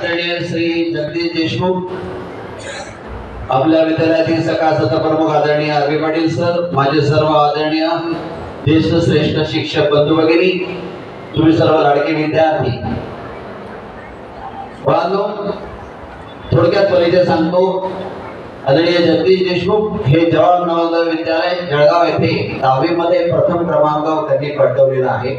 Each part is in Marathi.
आदरणीय श्री जगदीश देशमुख, आपल्या विद्यालयातील सकाळ सत्र प्रमुख आदरणीय आरबी पाटील सर, माझे सर्व आदरणीय ज्येष्ठ श्रेष्ठ शिक्षक बंधू भगिनी, तुम्ही सर्व लाडके विद्यार्थी, थोडक्यात परिचय सांगतो. आदरणीय जगदीश देशमुख हे जवाहर नवोदय विद्यालय जळगाव येथे 10वी मध्ये प्रथम क्रमांक त्यांनी पटकावलेला आहे.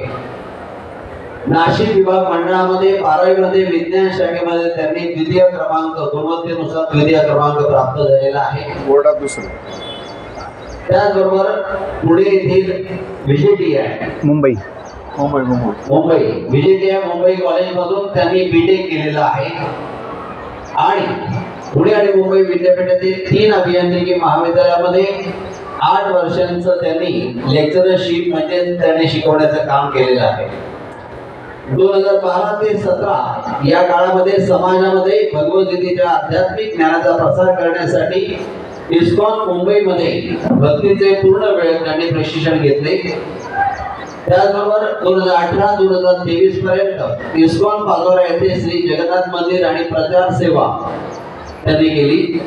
नाशिक विभाग मंडळामध्ये 12वी मध्ये विज्ञान शाखेमध्ये त्यांनी द्वितीय क्रमांक, गुणवत्तेनुसार द्वितीय क्रमांक प्राप्त झालेला आहे. बोर्डात दुसरं. त्याचबरोबर पुणे येथील व्हीजीटीआय मुंबई व्हीजीटीआय मुंबई कॉलेजमधून त्यांनी बीटेक केलेला आहे आणि पुणे आणि मुंबई विद्यापीठातील 3 अभियांत्रिकी महाविद्यालयामध्ये 8 वर्षांचं त्यांनी लेक्चरशिप म्हणजे त्यांनी शिकवण्याचं काम केलेलं आहे. 2012 ते 17 या काळामध्ये समाजामध्ये भगवद्गीतेच्या आध्यात्मिक ज्ञानाचा प्रसार करण्यासाठी इस्कॉन मुंबईमध्ये भक्तीचे पूर्ण वेळ त्यांनी प्रशिक्षण घेतले. त्याचबरोबर 2018-2023 पर्यंत इस्कॉन पाचोरा येथे श्री जगन्नाथ मंदिर आणि प्रचार सेवा त्यांनी केली.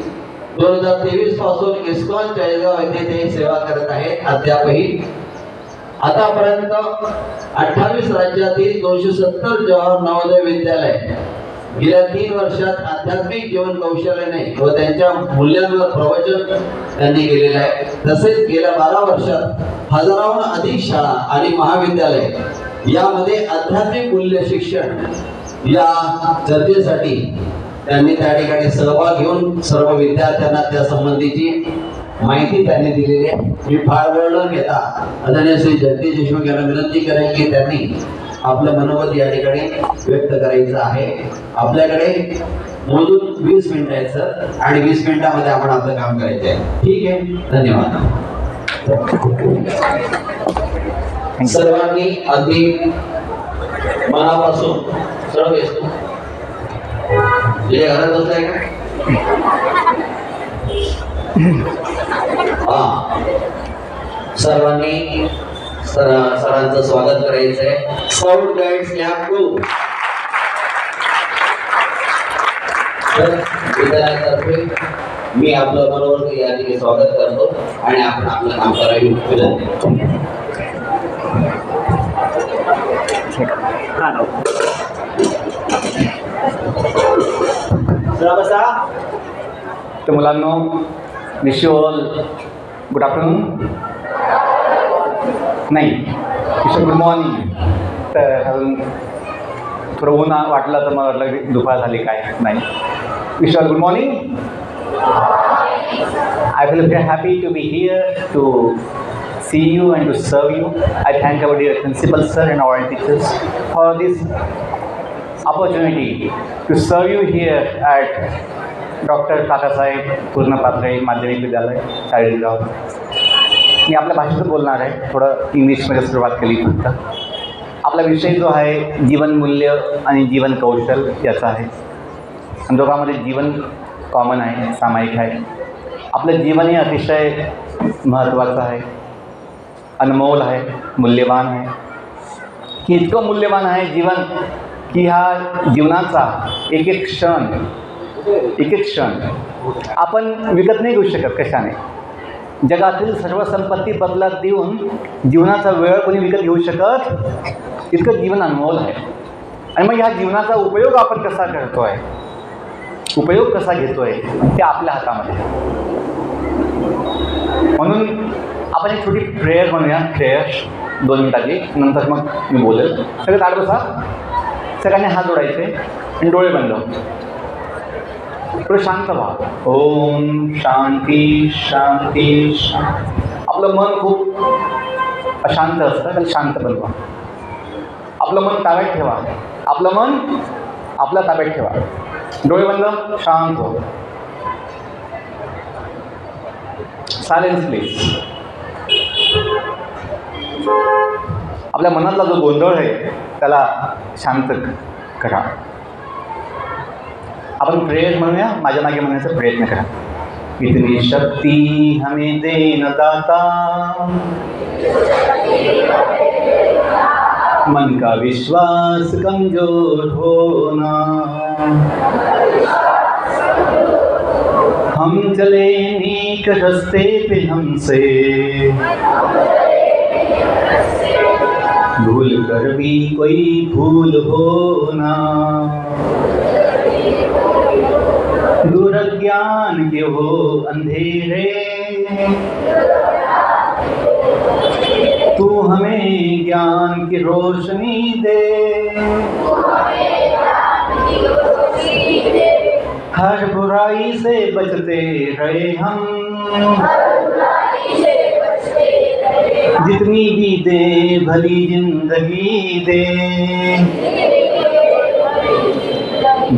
2023 पासून इस्कॉन चाळीसगाव येथे ते सेवा करत आहेत अद्यापही. आतापर्यंत 28 राज्यातील 270 जवाहर नवोदय विद्यालय गेल्या 3 वर्षात आध्यात्मिक जीवन कौशल्याने व त्यांच्या मूल्यांवर प्रवचन त्यांनी केलेले आहे. तसेच गेल्या 12 वर्षात हजाराहून अधिक शाळा आणि महाविद्यालय यामध्ये आध्यात्मिक मूल्य शिक्षण या चर्चेसाठी त्यांनी त्या ठिकाणी सहभाग घेऊन सर्व विद्यार्थ्यांना त्या संबंधीची माहिती त्यांनी दिलेली आहे. मी फार वेळ न घेता आदरणीय श्री जगदीश देशमुख यांना विनंती करेन की त्यांनी आपलं मनोगत या ठिकाणी व्यक्त करायचं आहे. आपल्याकडे मोजून 20 मिनिटं आहेत सर आणि 20 मिनिटांमध्ये आपण आपलं काम करायचं आहे. ठीक आहे, धन्यवाद. सर्वांनी अगदी मनापासून सर्व येतो घरात बसलाय का? सर्वांनी सरांचं स्वागत करायचंय. स्काउट गाईड्स लॅब 2 विद्यालयातर्फे मी आपलं मनोरंजन या ठिकाणी स्वागत करतो आणि आपण आपलं काम करायला विनंती. तर मुलांनो, wish you all good afternoon, नाही विश गुड मॉर्निंग. तर अजून थोडं ऊन वाटलं तर मला वाटलं की दुपार झाली काय, नाही. Wish all good morning. I feel very happy to be here to see you and to serve you. I thank our dear principal sir and our teachers for this opportunity to serve you here at doctor Kakasaheb Purnapatre माध्यमिक विद्यालय चाळीसगाव. मी आपल्या भाषेतच बोलणार आहे, थोडं इंग्लिशमध्ये सुरुवात केली फक्त. आपला विषय जो आहे जीवनमूल्य आणि जीवन कौशल याचा आहे. दोघांमध्ये जीवन कॉमन आहे, सामायिक आहे. आपलं जीवन हे अतिशय महत्त्वाचं आहे, अनमोल आहे, मूल्यवान आहे. की इतकं मूल्यवान आहे जीवन की ह्या जीवनाचा एक एक क्षण आपण विकत नाही घेऊ शकत कशाने. जगातील सर्व संपत्ती बदलात देऊन जीवनाचा वेळ कोणी विकत घेऊ शकत, इतकं जीवन अनमोल आहे. आणि मग ह्या जीवनाचा उपयोग आपण कसा करतो आहे, उपयोग कसा घेतो आहे ते आपल्या हातामध्ये. म्हणून आपण एक छोटी प्रेयर म्हणूया, प्रेयर 2 मिनिटाची, नंतर मग मी बोलेल. सगळे ताट बसा, सगळ्यांनी हात जोडायचे आणि डोळे बंद, थोडं शांत व्हा. ओम शांती शांती शांती. आपलं मन खूप अशांत असतं, तर शांत बनवा. आपलं मन ताब्यात ठेवा, आपलं मन आपल्या ताब्यात ठेवा. डोळे बंद, शांत हो. Silence please. आपल्या मनातला जो गोंधळ आहे त्याला शांत करा. आपण प्रेयर म्हणूया, माझ्या मागे म्हणण्याचा प्रयत्न करा. इतनी शक्ती हमें दे न दाता, मन का विश्वास कमजोर होना, हम चले नेक रास्ते पे हमसे भूल कर भी कोई भूल होना, दूर ज्ञान के वो अंधेरे तू हमें ज्ञान की रोशनी दे, हर बुराई से बचते रहे हम, जितनी भी दे भली जिंदगी दे,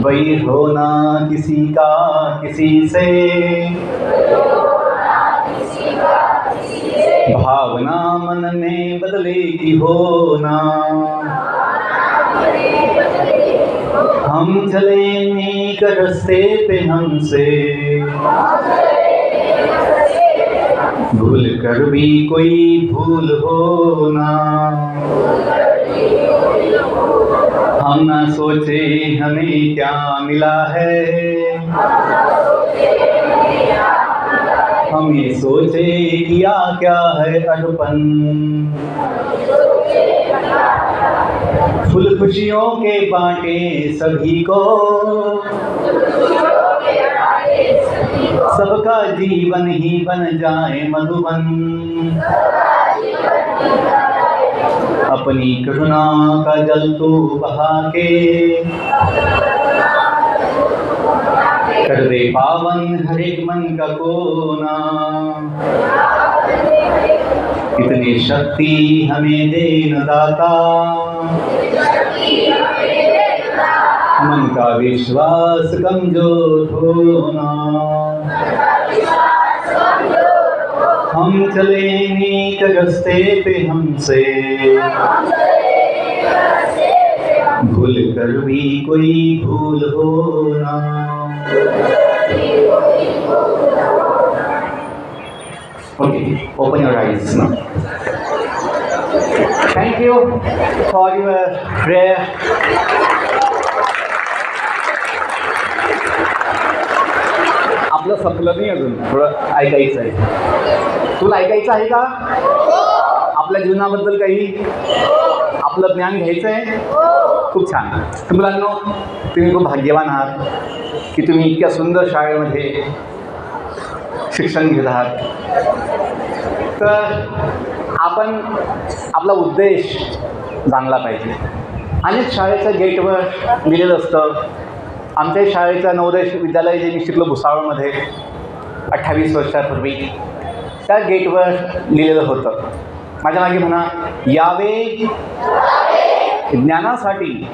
वैर होना किसी का किसी से, भावना मन में बदलेगी होना, हम चले नेक रास्ते पे हमसे भूल कर भी कोई भूल होना, हम ना सोचे हमें क्या मिला है, हम ये सोचे किया क्या है अर्पण, फूल खुशियों के बांटे सभी को, सबका जीवन ही बन जाए मधुबन, अपनी करुणा का जल तू बहा के कर दे पावन हर एक मन का कोना, इतनी शक्ति हमें दे न दाता, मन का विश्वास कमजोर होना, हम चले नेक रास्ते पे हमसे भूल कर भी कोई भूल होना। Okay, open your eyes now. Thank you for your prayer. आपलं संपलं नाही अजून, थोडं ऐकायचं आहे. तुला ऐकायचं आहे का? आपल्या जीवनाबद्दल काही आपलं ज्ञान घ्यायचं आहे? खूप छान. तर मुलांनो, तुम्ही खूप भाग्यवान आहात की तुम्ही इतक्या सुंदर शाळेमध्ये शिक्षण घेत आहात. तर आपण आपला उद्देश जाणला पाहिजे. अनेक शाळेच्या गेटवर लिहिलेलं असतं. आमच्या शाळेचं नवोदय विद्यालय जे मी शिकलो भुसावळमध्ये 28 वर्षापूर्वी, त्या गेटवर लिहिलेलं होतं, माझ्या मागे म्हणा, यावे ज्ञानासाठी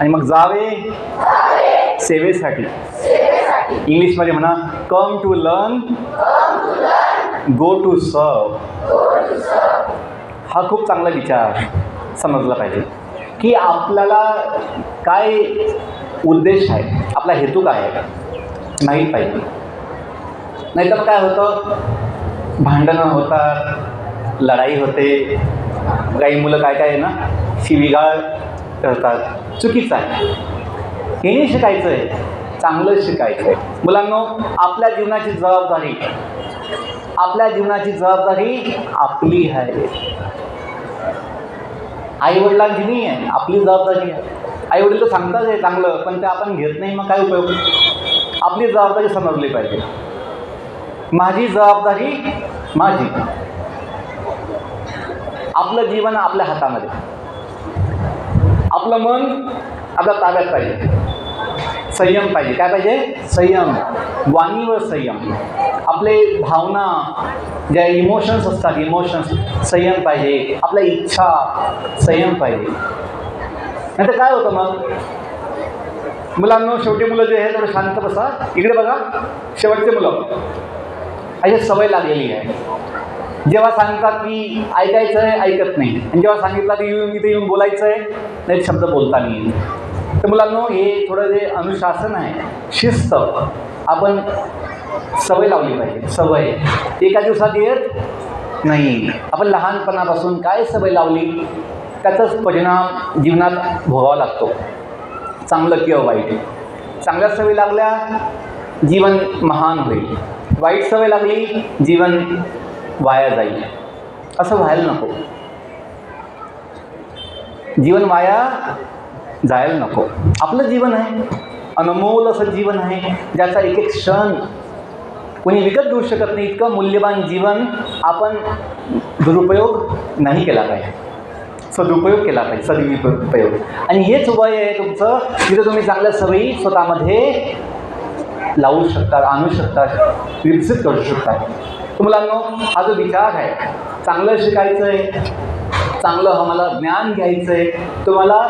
आणि मग जावे सेवेसाठी. इंग्लिशमध्ये म्हणा, come to learn, go to serve. हा खूप चांगला विचार समजला पाहिजे की आपल्याला काय उद्देश आहे, आपला हेतू काय आहे माहीत पाहिजे. नाहीतर काय होतं, भांडणं होतात, लढाई होते, काही मुलं काय काय आहे ना शिवीगाळ करतात. चुकीचं आहे. हे नाही शिकायचं आहे, चांगलं शिकायचं आहे. मुलांनो, आपल्या जीवनाची जबाबदारी आपली आहे, आईवडिलांची नाही आहे, आपली जबाबदारी आहे. आईवडील तर सांगतात आहे चांगलं, पण ते आपण घेत नाही, मग काय उपयोग. आपली जबाबदारी समजली पाहिजे. माझी जबाबदारी माझी. आपलं जीवन आपल्या हातामध्ये, आपलं मन आपल्या ताब्यात पाहिजे. संयम पाहिजे. काय पाहिजे? संयम. वाणीवर संयम. आपले भावना ज्या इमोशन्स असतात, इमोशन्स संयम पाहिजे. आपल्या इच्छा संयम पाहिजे. नाही तर काय होतं मग मुलांनो, शेवटी मुलं जे आहे थोडं शांत बसा, इकडे बघा. शेवटचे मुलं अशी सवय लागलेली आहे. जेव्हा सांगतात की ऐकायचं आहे, ऐकत नाही. आणि जेव्हा सांगितलं की इथे येऊन बोलायचं आहे, नाही शब्द बोलता नाही. तर मुलांनो, हे थोडं जे अनुशासन आहे, शिस्त, आपण सवय लावली पाहिजे. सवय एका दिवसात येत नाही. आपण लहानपणापासून काय सवय लावली त्याचाच परिणाम जीवनात भोगावा लागतो, चांगलं किंवा वाईट. चांगल्या सवयी लागल्या जीवन महान होईल, वाईट सवय लागली जीवन वाया जाईल. असं व्हायला नको, जीवन वाया जायला नको. आपलं जीवन आहे, अनमोल असं जीवन आहे, ज्याचा एक एक क्षण कोणी विकत घेऊ शकत नाही. इतकं मूल्यवान जीवन आपण दुरुपयोग नाही केला पाहिजे, सदुपयोग केला पाहिजे, सदुपयोग. आणि हेच वय आहे तुमचं, जिथं तुम्ही चांगल्या सवयी स्वतःमध्ये लावू शकता, आणू शकता, विकसित करू शकता. मुलांनो, हा जो विचार आहे, चांगलं शिकायचं आहे, चांगलं आम्हाला ज्ञान घ्यायचं आहे, तुम्हाला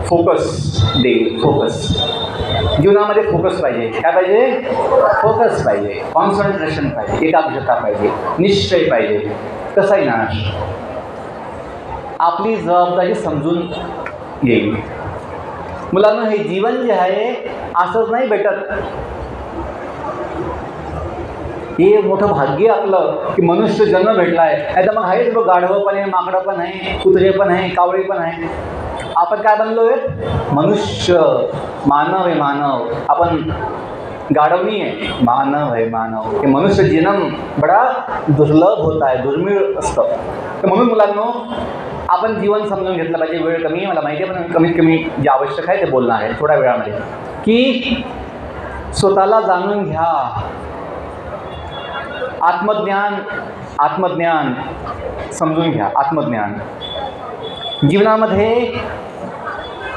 फोकस देईल. फोकस जीवनामध्ये फोकस पाहिजे. काय पाहिजे? फोकस पाहिजे, कॉन्सन्ट्रेशन पाहिजे, एकाग्रता पाहिजे, निश्चय पाहिजे. कसाही ना आपली जबाबदारी समजून येईल. मुलांना हे जीवन जे आहे असंच नाही भेटत. हे मोठं भाग्य आपलं की मनुष्य जन्म भेटला आहे. नाही तर मग आहेच बघ, गाढवं पण आहे, माकडं पण आहे, कुत्रे पण आहे, कावळे पण आहे. आपण काय बनलो आहे? मनुष्य, मानव आहे, मानव. आपण गाढव नाही आहे, मानव आहे, मानव. हे मनुष्य जन्म बडा दुर्लभ होता आहे, दुर्मिळ असतं. तर म्हणून मुलांनो, आपण जीवन समजून घेतलं पाहिजे. वेळ कमी आहे मला माहिती आहे, पण कमीत कमी जे आवश्यक आहे ते बोलणं आहे थोड्या वेळामध्ये. की स्वतःला जाणून घ्या. आत्मज्ञान समजून घ्या. आत्मज्ञान जीवनामध्ये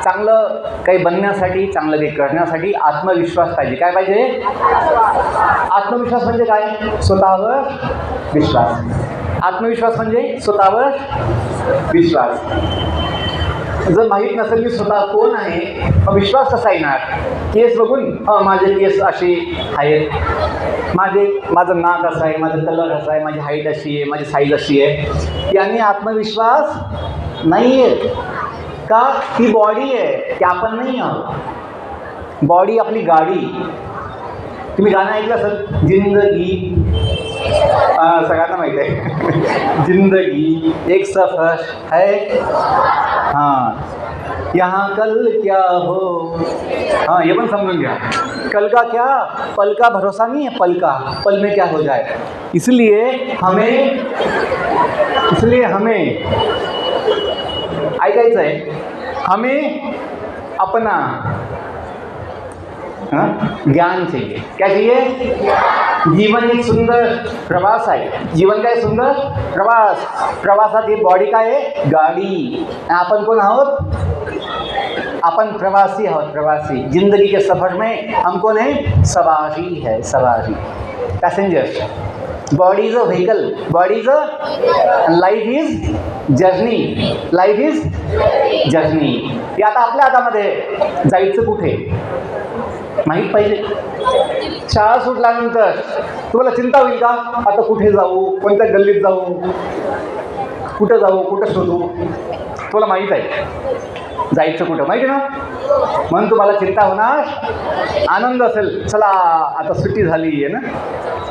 चांगलं काही बनण्यासाठी, चांगलं काही करण्यासाठी आत्मविश्वास पाहिजे. काय पाहिजे? आत्मविश्वास म्हणजे काय? स्वतःवर विश्वास. आत्मविश्वास म्हणजे स्वतःवर विश्वास. जर माहीत नसेल मी स्वतः कोण आहे, विश्वास कसा येणार? केस बघून माझे केस असे आहेत, माझं नाक असं आहे, माझं कलर असा आहे, माझी हाईट अशी आहे, माझी साईज अशी आहे, याने आत्मविश्वास नाही आहे. का? ती बॉडी आहे, ते आपण नाही आहोत. बॉडी आपली गाडी. तुम्ही गाणं ऐकलं असेल, जिंदगी, सगळ्यांना माहीत आहे. जिंदगी एक सफर है, हाँ यहाँ कल क्या हो. हाँ, ये पण समझून घ्या. कल का क्या? पल का भरोसा नहीं है, पल का, पल में क्या हो जाए. इसलिए हमें ऐकायचं आहे. हमें अपना ज्ञान चाहिए. क्या चाहिए? जीवन एक सुंदर प्रवास आहे. जीवन काय सुंदर प्रवास. प्रवासात ही बॉडी काय आहे? गाडी. आपण कोण आहोत? अपन प्रवासी आहोत, प्रवासी. जिंदगी के सफर में हम कौन है? सवारी है, सवारी, passenger. Body is a vehicle, body is a, life is journey, life is journey. हे आता आपल्या हातामध्ये. जायचं कुठे माहीत पाहिजे. शाळा सुटल्यानंतर तुम्हाला चिंता होईल का? आता कुठे जाऊ, कोणत्या गल्लीत जाऊ, कुठं जाऊ, कुठं शोधू? तुला माहीत आहे जायचं कुठं, माहिती ना. म्हणून तुम्हाला चिंता होणार, आनंद असेल. चला आता सुट्टी झाली आहे ना,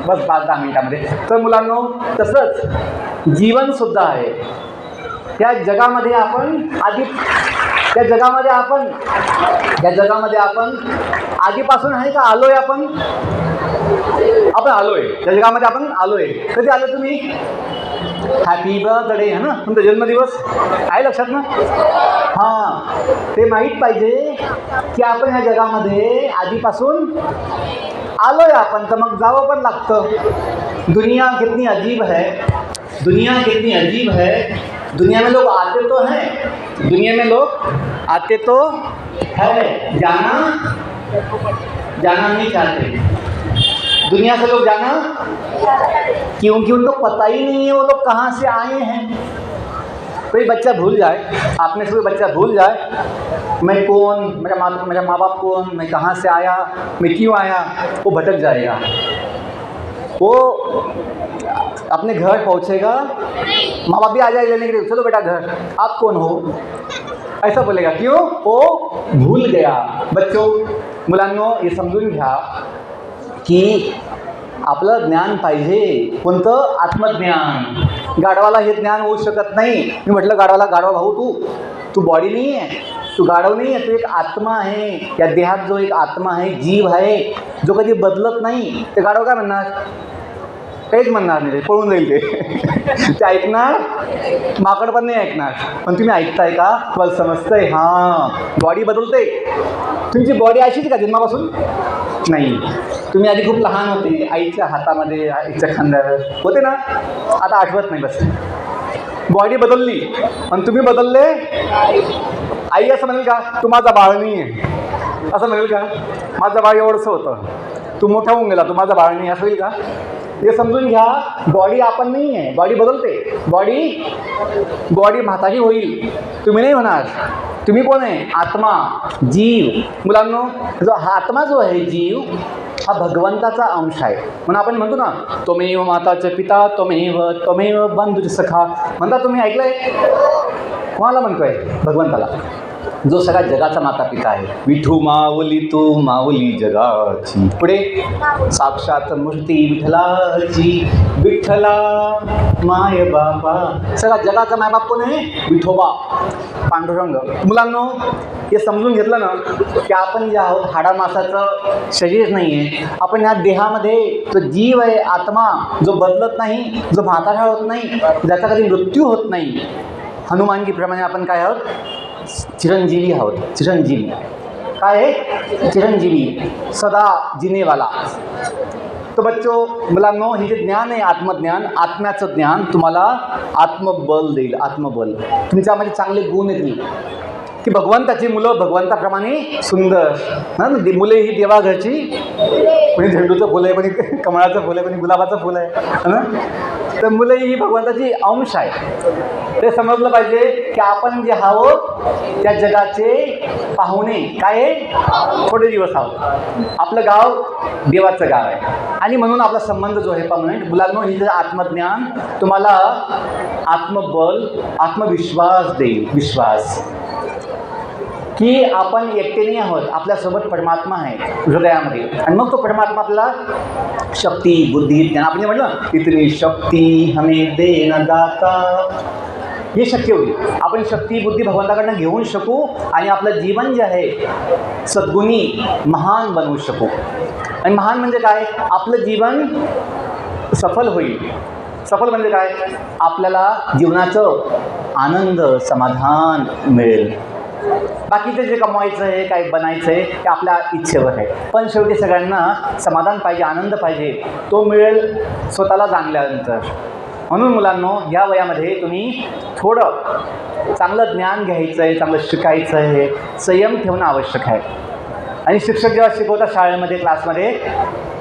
बस 5-10 मिनिटामध्ये. तर मुलांनो, तसंच जीवनसुद्धा आहे. त्या जगामध्ये आपण आधीपासून आहे का? आलोय आपण आलोय त्या जगामध्ये. आपण आलोय. कधी आलो तुम्ही? हॅपी बर्थडे आहे ना तुमचा जन्मदिवस आहे, लक्षात ना. हां, ते माहीत पाहिजे की आपण ह्या जगामध्ये आधीपासून आलोय आपण, तर मग जावं पण लागतं. दुनिया कितनी अजीब है, दुनिया कितनी अजीब है. दुनिया में लोग आते तो हैं, दुनिया में लोग आते तो है, जाना नहीं चाहते. दुनिया से लोग जाना क्योंकि उनको पता ही नहीं है वो लोग कहाँ से आए हैं. कोई बच्चा भूल जाए, आपने से कोई बच्चा भूल जाए, मैं कौन, मेरा माँ बाप कौन, मैं कहाँ से आया, मैं क्यों आया, वो भटक जाएगा. वो अपने घर पहुँचेगा, माँ बाप भी आ जाएगा लेने के लिए, चलो बेटा घर, आप कौन हो, ऐसा बोलेगा. क्यों? वो भूल गया. बच्चों, मुलांनो, हे समजून घ्या की आपलं ज्ञान पाहिजे. कोणतं? आत्मज्ञान. गाढवाला हे ज्ञान होऊ शकत नाही. मी म्हटलं गाढवाला, गाढवा भाऊ तू बॉडी नाही आहे, तू गाढव नाही आहे, तू एक आत्मा आहे. या देहात जो एक आत्मा आहे, जीव आहे, जो कधी बदलत नाही. ते गाढव काय म्हणणार? काहीच म्हणणार नाही, पळून जाईल ते ऐकणार, माकड पण नाही ऐकणार. पण तुम्ही ऐकताय का? तुम्हाला समजतंय? हां, बॉडी बदलते. तुमची बॉडी अशीच का जन्मापासून? नाही. तुम्ही आधी खूप लहान होते, आईच्या हातामध्ये, आईच्या खांद्यावर होते ना, आता आठवत नाही. बस बॉडी बदलली, पण तुम्ही बदलले. आई असं म्हणेल का तू माझा बाळ नाही आहे? असं म्हणेल का? माझं बाळ एवढंसं होतं, तू मोठा होऊन गेला, तू माझा बाळ नाही, असं होईल का? हे समजून घ्या, बॉडी आपण नाही आहे, बॉडी बदलते. बॉडी म्हातारी होईल, तुम्ही नाही होणार. तुम्ही कोण आहे? आत्मा, जीव. मुलांनो, जो हा आत्मा जो आहे, जीव, हा भगवंताचा अंश आहे. म्हणून आपण म्हणतो ना, त्वमेव माताचे पिता, त्वमेव बंधुचे सखा. म्हणता तुम्ही ऐकलंय? कोणाला म्हणतोय? भगवंताला, जो सगळा जगाचा माता पिता आहे. विठू माऊली तू माऊली जगाची. पुढे साक्षात मूर्ती विठ्ठलाची. विठ्ठला माय बापा. सगळा जगाचा मायबाप कोण आहे? विठोबा, पांडुरंग. मुलांनो, हे समजून घेतलं ना की आपण जे आहोत हाडामासाचं शरीर नाही आहे. आपण ह्या देहामध्ये जो जीव आहे, आत्मा, जो बदलत नाही, जो म्हातारा होत नाही, ज्याचा कधी मृत्यू होत नाही. हनुमानजीप्रमाणे आपण काय आहोत? चिरंजीवी आहोत. चिरंजीवी काय आहे? चिरंजीवी, सदा जिनेवाला. तो बच्चो, मुलांनो, हे जे ज्ञान आहे, आत्मज्ञान, आत्म्याचं ज्ञान तुम्हाला आत्मबल देईल. आत्मबल. तुमच्यामध्ये चांगले गुण येतील की भगवंताची मुलं भगवंताप्रमाणे सुंदर. ना, मुले ही देवाघरची, कोणी झेंडूचं फुलं आहे, कोणी कमळाचं फुलं आहे, कोणी गुलाबाचं फुलं आहे ना. तर मुलं ही भगवंताची अंश आहे. ते समजलं पाहिजे की आपण जे आहोत त्या जगाचे पाहुणे. काय आहे? थोडे दिवस आहोत. आपलं गाव देवाचं गाव आहे, आणि म्हणून आपला संबंध जो आहे परमनंट. मुलांनो, हे जे आत्मज्ञान तुम्हाला आत्मबल, आत्मविश्वास देईल. विश्वास की आपण एकटे नाही आहोत, आपल्यासोबत परमात्मा आहे हृदयामध्ये. आणि मग तो परमात्मा आपल्याला शक्ती, बुद्धी, ज्ञान. आपण म्हटलं इतनी शक्ती हमें दे न दाता. हे शक्य होईल. आपण शक्ती, बुद्धी भगवंताकडनं घेऊन शकू आणि आपलं जीवन जे आहे सद्गुणी, महान बनवू शकू. आणि महान म्हणजे काय? आपलं जीवन सफल होईल. सफल म्हणजे काय? आपल्याला जीवनाचं आनंद, समाधान मिळेल. बाकीचं जे कमवायचं आहे, काय बनायचं आहे, ते आपल्या इच्छेवर आहे. पण शेवटी सगळ्यांना समाधान पाहिजे, आनंद पाहिजे. तो मिळेल स्वतःला जाणल्यानंतर. म्हणून मुलांनो, या वयामध्ये तुम्ही थोडं चांगलं ज्ञान घ्यायचं आहे, चांगलं शिकायचं आहे. संयम ठेवणं आवश्यक आहे. आणि शिक्षक जेव्हा शिकवतात शाळेमध्ये, क्लासमध्ये,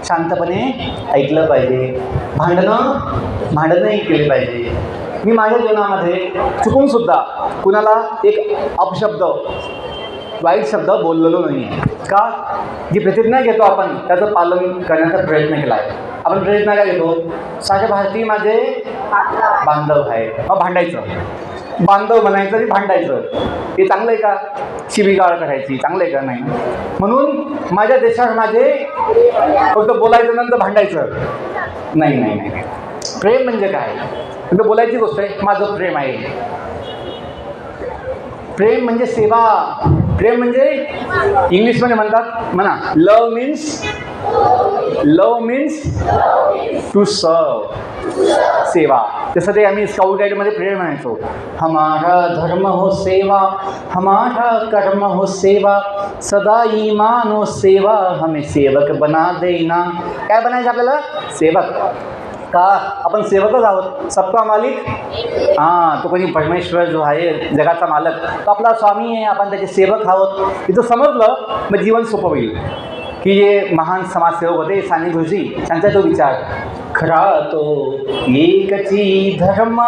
शांतपणे ऐकलं पाहिजे. भांडणंही केली पाहिजे. मी माझ्या जीवनामध्ये चुकूनसुद्धा कुणाला एक अपशब्द, वाईट शब्द बोललेलो नाही आहे. का? जी प्रतिज्ञा घेतो आपण त्याचं पालन करण्याचा प्रयत्न केला आहे. आपण प्रयत्न काय घेतो? सारे भारतीय माझे बांधव आहे, मग भांडायचं. बांधव म्हणायचं आणि भांडायचं, हे चांगलं आहे का? शिवीगाळ करायची चांगलं आहे का? नाही. म्हणून माझ्या देशावर माझे फक्त बोलायचं नंतर भांडायचं नाही. नाही नाही. प्रेम म्हणजे काय? फक्त बोलायची गोष्ट आहे, माझं प्रेम आहे. प्रेम म्हणजे सेवा. प्रेम म्हणजे इंग्लिशमध्ये म्हणा, लव मीन्स टू सर्व. सेवा. जसं ते आम्ही स्काउट गाईडमध्ये प्रेम म्हणायचो, हमारा धर्म हो सेवा, हमारा कर्म हो सेवा, सदा ईमान हो सेवा, हमें सेवक बना देना. काय बनायचं आपल्याला? सेवक. का? आपण सेवकच आहोत. सबका मालिक हां, तो कोणी परमेश्वर जो आहे जगाचा मालक, तो आपला स्वामी आहे. आपण त्याचे सेवक आहोत. इथं समजलं मग जीवन सोपं होईल. की जे महान समाजसेवक होते साने गुरुजी, त्यांचा तो विचार, खरा तो एकची धर्म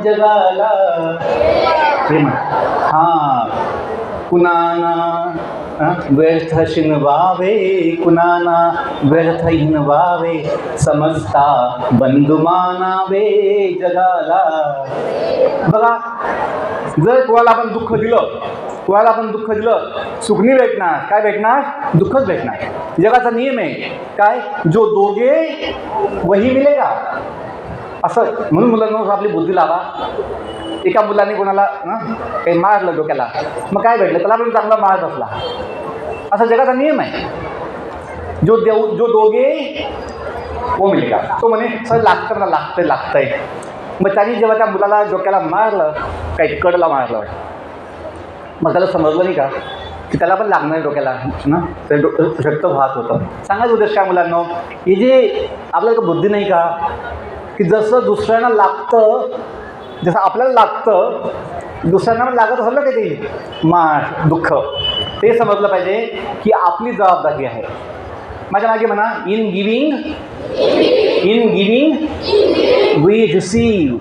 जगाला प्रेम. हां, कुणाना व्यर्थ शिनवावे, कुणाना व्यर्थ हिनवावे, समजता बंधू मानावे जगाला. बघा, जर कोणाला आपण दुःख दिलं, सुख नाही भेटणार. काय भेटणार? दुःखच भेटणार. जगाचा नियम आहे काय? जो दोगे वही मिलेगा. असं म्हणून मुलांना आपली बुद्धी लावा. एका मुलाने कोणाला काही मारलं डोक्याला, मग काय भेटलं, त्याला पण चांगला मार बसला. असा जगाचा नियम आहे. जो दोघे वो मिळेल का, तो म्हणे सर लागतं मला, लागतंय. मग त्यांनी जेव्हा त्या मुलाला डोक्याला मारलं, काही कडला मारलं, मग त्याला समजलं नाही का की त्याला पण लागणार आहे डोक्याला ना, तर रक्त वाहत होतं. सांगायचं उद्देश काय मुलांना, हे जे आपल्याला बुद्धी नाही का, की जसं दुसऱ्यांना लागतं, जसं आपल्याला लागतं, दुसऱ्यांना पण लागत असेल ना काही मार दुःख, ते समजलं पाहिजे की आपली जबाबदारी आहे. माझ्या मागे म्हणा, इन गिविंग वी रिसीव.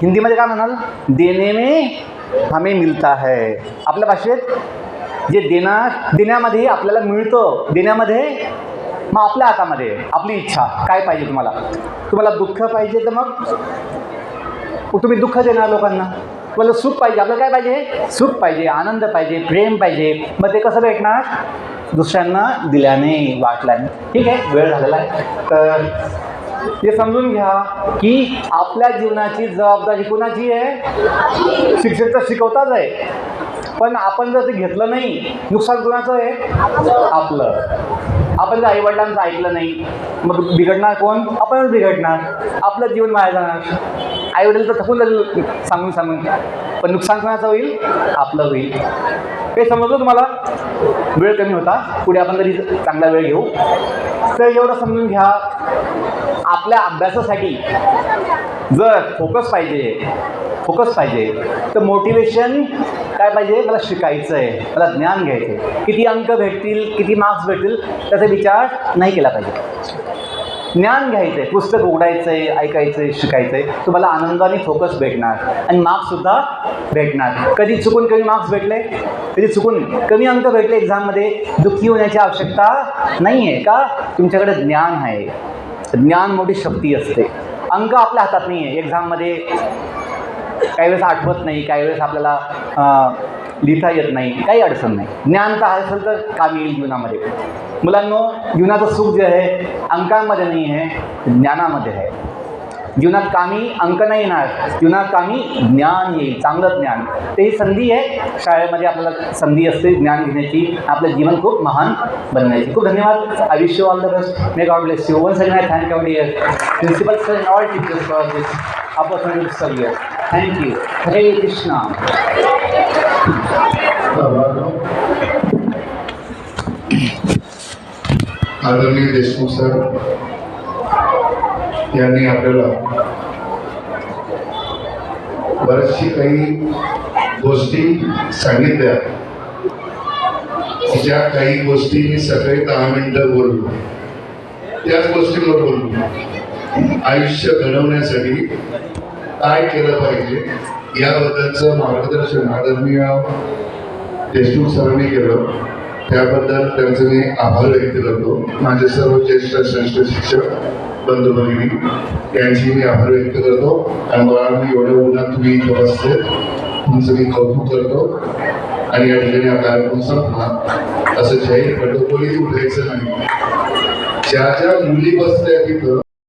हिंदीमध्ये काय म्हणाल, देने में हमें मिलता है. आपल्या भाषेत जे देण्यामध्ये आपल्याला मिळतं, देण्यामध्ये मग आपल्या हातामध्ये आपली इच्छा काय पाहिजे. तुम्हाला दुःख पाहिजे तर मग तुम्ही दुःख देणार लोकांना. तुम्हाला सुख पाहिजे, आपल्याला काय पाहिजे, सुख पाहिजे, आनंद पाहिजे, प्रेम पाहिजे. मग ते कसं भेटणार, दुसऱ्यांना दिल्याने, वाटल्याने. ठीक आहे, वेळ झालेला आहे. तर हे समजून घ्या की आपल्या जीवनाची जबाबदारी कोणाची आहे, शिक्षक तर शिकवताच आहे, पण आपण जर ते घेतलं नाही, नुकसान कोणाचं आहे, आपलं. आपण जर आईवडिलांचं ऐकलं नाही, मग बिघडणार कोण, आपणच बिघडणार, आपलं जीवन वाया जाणार. आईवडील तर थकून जाईल सांगून, पण नुकसान कोणाचं होईल, आपलं होईल. हे समजलं तुम्हाला. वेळ कमी होता, पुढे आपण तरी चांगला वेळ घेऊ. तर एवढं समजून घ्या, आपल्या अभ्यासासाठी जर फोकस पाहिजे तर मोटिवेशन काय पाहिजे, मला शिकायचं आहे, मला ज्ञान घ्यायचं आहे. किती अंक भेटतील, किती मार्क्स भेटतील त्याचा विचार नाही केला पाहिजे. ज्ञान घ्यायचं आहे, पुस्तक उघडायचं आहे, ऐकायचं आहे, शिकायचं आहे. तुम्हाला आनंदाने फोकस भेटणार आणि मार्क्ससुद्धा भेटणार. कधी चुकून कमी मार्क्स भेटले, कधी चुकून कमी अंक भेटले एक्झाममध्ये, दुःखी होण्याची आवश्यकता नाही आहे. का, तुमच्याकडे ज्ञान आहे. ज्ञान मोठी शक्ती असते. अंक आपल्या हातात नाही आहे. एक्झाममध्ये काही वेळेस आठवत नाही, काही वेळेस आपल्याला लिहिता येत नाही, काही अडचण नाही. ज्ञान तर असेल तर काम येईल जीवनामध्ये. मुलांनो, जीवनाचं सुख जे आहे अंकांमध्ये नाही आहे, ज्ञानामध्ये आहे. जीवनात कामी अंक नाही येणार, जीवनात कामी ज्ञान येईल, चांगलं ज्ञान. ते ही संधी आहे. शाळेमध्ये आपल्याला संधी असते ज्ञान घेण्याची, आपलं जीवन खूप महान बनण्याची. खूप धन्यवाद. I wish you all the best. May God bless you. Once again I thank our dear principal sir and all teachers for this opportunity to serve you. Thank you. Hare Krishna. आदरणीय देशमुख सर यांनी आपल्याला बऱ्याचशी काही गोष्टी सांगितल्या, ज्या काही गोष्टी मी सकाळी 10 मिनिटं बोललो, त्याच गोष्टींवर बोललो. आयुष्य घडवण्यासाठी काय केलं पाहिजे याबद्दलचं मार्गदर्शन आदरणीय देशमुख सरांनी केलं. त्याबद्दल त्यांचे मी आभार व्यक्त करतो. माझे सर्व ज्येष्ठ श्रेष्ठ शिक्षक बंधू भगिनी यांची मी आभार व्यक्त करतो. आणि मला मी एवढ्या उन्हात तुम्ही इथं बसते, तुमचं मी कौतुक करतो. आणि या ठिकाणी हा कार्यक्रम संपला असं जाहीर करतो. कोणीच उठायचं नाही. ज्या ज्या मुली बसल्या तिथं